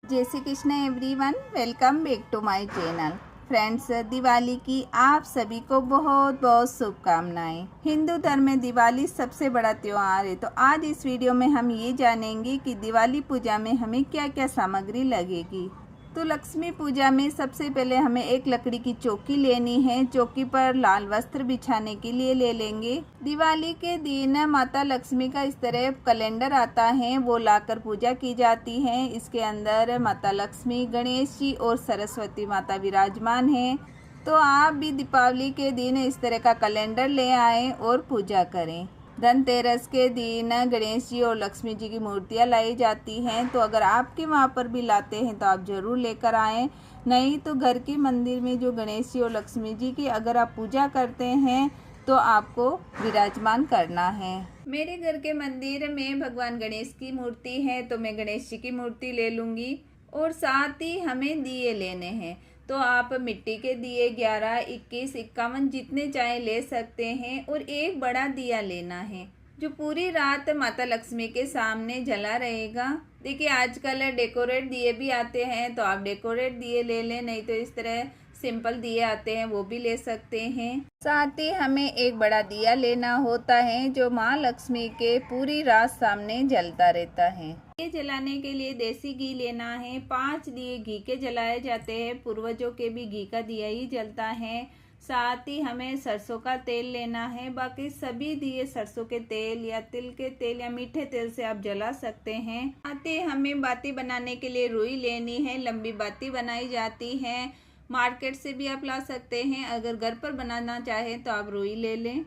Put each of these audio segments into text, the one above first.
जय Shri Krishna everyone, welcome back to my channel. Friends, Diwali की आप सभी को बहुत बहुत शुभकामनाएं। हिंदू धर्म में दिवाली सबसे बड़ा त्यौहार है। तो आज इस वीडियो में हम ये जानेंगे कि दिवाली पूजा में हमें क्या क्या सामग्री लगेगी। तो लक्ष्मी पूजा में सबसे पहले हमें एक लकड़ी की चौकी लेनी है। चौकी पर लाल वस्त्र बिछाने के लिए ले लेंगे। दिवाली के दिन माता लक्ष्मी का इस तरह कैलेंडर आता है, वो लाकर पूजा की जाती है। इसके अंदर माता लक्ष्मी, गणेश जी और सरस्वती माता विराजमान हैं। तो आप भी दीपावली के दिन इस तरह का कैलेंडर ले आएँ और पूजा करें। धनतेरस के दिन गणेश जी और लक्ष्मी जी की मूर्तियाँ लाई जाती हैं। तो अगर आपके वहाँ पर भी लाते हैं तो आप ज़रूर लेकर आएँ। नहीं तो घर के मंदिर में जो गणेश जी और लक्ष्मी जी की अगर आप पूजा करते हैं तो आपको विराजमान करना है। मेरे घर के मंदिर में भगवान गणेश की मूर्ति है, तो मैं गणेश जी की मूर्ति ले लूँगी। और साथ ही हमें दिए लेने हैं। तो आप मिट्टी के दिए 11, 21, 51 जितने चाहे ले सकते हैं। और एक बड़ा दिया लेना है जो पूरी रात माता लक्ष्मी के सामने जला रहेगा। देखिए, आजकल डेकोरेट दिए भी आते हैं, तो आप डेकोरेट दिए ले लें, नहीं तो इस तरह सिंपल दिए आते हैं वो भी ले सकते हैं। साथ ही हमें एक बड़ा दिया लेना होता है जो माँ लक्ष्मी के पूरी रात सामने जलता रहता है। ये जलाने के लिए देसी घी लेना है। 5 दिए घी के जलाए जाते हैं। पूर्वजों के भी घी का दिया ही जलता है। साथ ही हमें सरसों का तेल लेना है। बाकी सभी दिए सरसों के तेल या तिल के तेल या मीठे तेल से आप जला सकते हैं। साथ ही हमें बाती बनाने के लिए रुई लेनी है। लंबी बाती बनाई जाती है, मार्केट से भी आप ला सकते हैं। अगर घर पर बनाना चाहें तो आप रुई ले लें।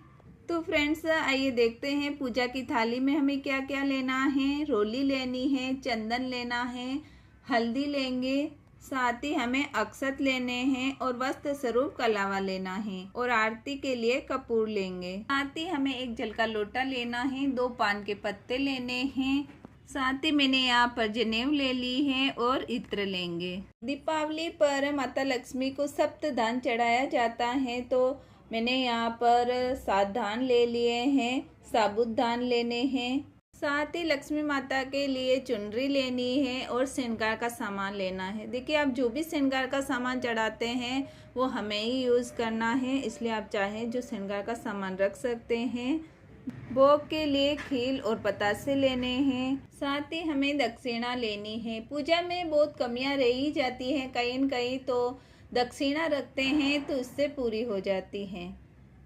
तो फ्रेंड्स, आइए देखते हैं पूजा की थाली में हमें क्या क्या लेना है। रोली लेनी है, चंदन लेना है, हल्दी लेंगे, साथ ही हमें अक्षत लेने हैं और वस्त्र स्वरूप कलावा लेना है और आरती के लिए कपूर लेंगे। साथ ही हमें एक जल का लोटा लेना है, 2 पान के पत्ते लेने हैं। साथ ही मैंने यहाँ पर जनेऊ ले ली है और इत्र लेंगे। दीपावली पर माता लक्ष्मी को सप्त धान चढ़ाया जाता है, तो मैंने यहाँ पर 7 धान ले लिए हैं। साबुत धान लेने हैं। साथ ही लक्ष्मी माता के लिए चुनरी लेनी है और श्रृंगार का सामान लेना है। देखिए, आप जो भी श्रृंगार का सामान चढ़ाते हैं वो हमें ही यूज़ करना है, इसलिए आप चाहें जो श्रृंगार का सामान रख सकते हैं। भोग के लिए खील और पतासे लेने हैं। साथ ही हमें दक्षिणा लेनी है। पूजा में बहुत कमियां रह ही जाती हैं, कहीं न कहीं तो दक्षिणा रखते हैं तो इससे पूरी हो जाती है।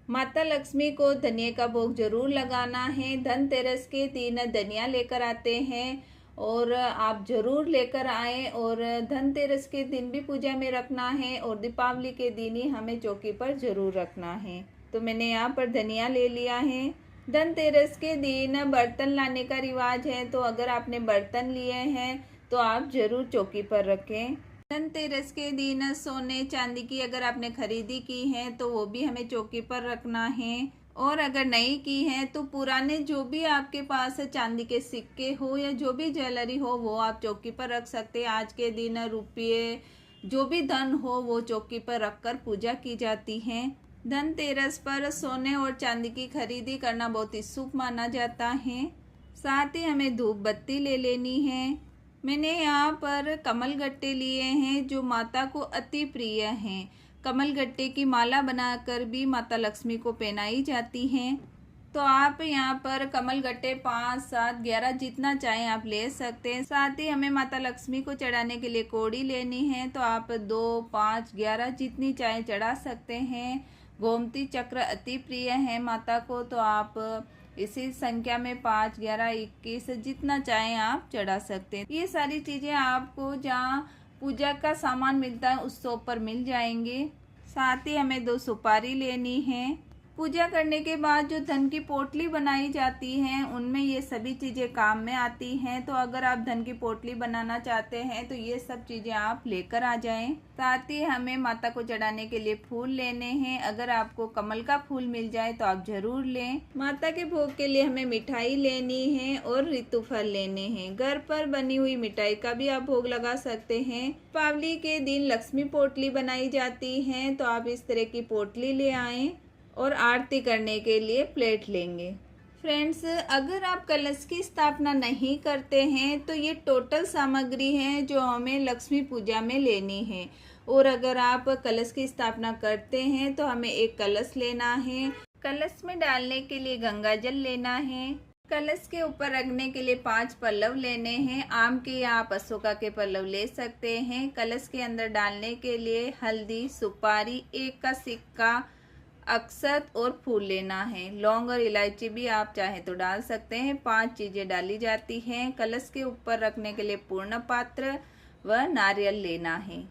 माता लक्ष्मी को धनिया का भोग जरूर लगाना है। धनतेरस के दिन धनिया लेकर आते हैं और आप जरूर लेकर आएँ। और धनतेरस के दिन भी पूजा में रखना है और दीपावली के दिन ही हमें चौकी पर जरूर रखना है। तो मैंने यहाँ पर धनिया ले लिया है। धनतेरस के दिन बर्तन लाने का रिवाज है, तो अगर आपने बर्तन लिए हैं तो आप जरूर चौकी पर रखें। धनतेरस के दिन सोने चांदी की अगर आपने खरीदी की है तो वो भी हमें चौकी पर रखना है। और अगर नहीं की है तो पुराने जो भी आपके पास चांदी के सिक्के हो या जो भी ज्वेलरी हो वो आप चौकी पर रख सकते हैं। आज के दिन रुपये जो भी धन हो वो चौकी पर रखकर पूजा की जाती है। धनतेरस पर सोने और चांदी की खरीदी करना बहुत ही शुभ माना जाता है। साथ ही हमें धूप बत्ती ले लेनी है। मैंने यहाँ पर कमल गट्टे लिए हैं जो माता को अति प्रिय हैं। कमल गट्टे की माला बनाकर भी माता लक्ष्मी को पहनाई जाती हैं। तो आप यहाँ पर कमल गट्टे 5, 7, 11 जितना चाहें आप ले सकते हैं। साथ ही हमें माता लक्ष्मी को चढ़ाने के लिए कौड़ी लेनी है, तो आप 2, 5, 11 जितनी चाहें चढ़ा सकते हैं। गोमती चक्र अति प्रिय है माता को, तो आप इसी संख्या में 5, 11, 21 जितना चाहें आप चढ़ा सकते हैं। ये सारी चीज़ें आपको जहाँ पूजा का सामान मिलता है उस शॉप पर मिल जाएंगे। साथ ही हमें 2 सुपारी लेनी है। पूजा करने के बाद जो धन की पोटली बनाई जाती है उनमें ये सभी चीज़ें काम में आती हैं। तो अगर आप धन की पोटली बनाना चाहते हैं तो ये सब चीज़ें आप लेकर आ जाएं। साथ ही हमें माता को चढ़ाने के लिए फूल लेने हैं। अगर आपको कमल का फूल मिल जाए तो आप जरूर लें। माता के भोग के लिए हमें मिठाई लेनी है और ऋतु फल लेने हैं। घर पर बनी हुई मिठाई का भी आप भोग लगा सकते हैं। दीपावली के दिन लक्ष्मी पोटली बनाई जाती है, तो आप इस तरह की पोटली ले आएँ और आरती करने के लिए प्लेट लेंगे। फ्रेंड्स, अगर आप कलश की स्थापना नहीं करते हैं तो ये टोटल सामग्री है जो हमें लक्ष्मी पूजा में लेनी है। और अगर आप कलश की स्थापना करते हैं तो हमें एक कलश लेना है। कलश में डालने के लिए गंगा जल लेना है। कलश के ऊपर रखने के लिए 5 पल्लव लेने हैं। आम के या आप अशोका के पल्लव ले सकते हैं। कलश के अंदर डालने के लिए हल्दी, सुपारी, 1 का सिक्का, अक्षत और फूल लेना है। लौंग और इलायची भी आप चाहें तो डाल सकते हैं। 5 चीजें डाली जाती हैं। कलश के ऊपर रखने के लिए पूर्ण पात्र व नारियल लेना है।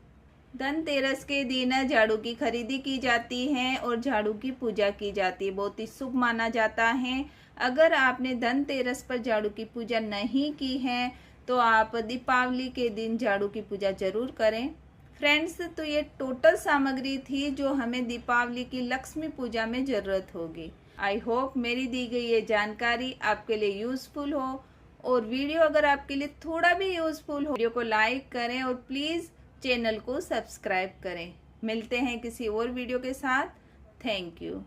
धनतेरस के दिन झाड़ू की खरीदी की जाती है और झाड़ू की पूजा की जाती है। बहुत ही शुभ माना जाता है। अगर आपने धनतेरस पर झाड़ू की पूजा नहीं की है तो आप दीपावली के दिन झाड़ू की पूजा जरूर करें। फ्रेंड्स, तो ये टोटल सामग्री थी जो हमें दीपावली की लक्ष्मी पूजा में ज़रूरत होगी। आई होप मेरी दी गई ये जानकारी आपके लिए यूज़फुल हो। और वीडियो अगर आपके लिए थोड़ा भी यूज़फुल हो, वीडियो को लाइक करें और प्लीज़ चैनल को सब्सक्राइब करें। मिलते हैं किसी और वीडियो के साथ। Thank you.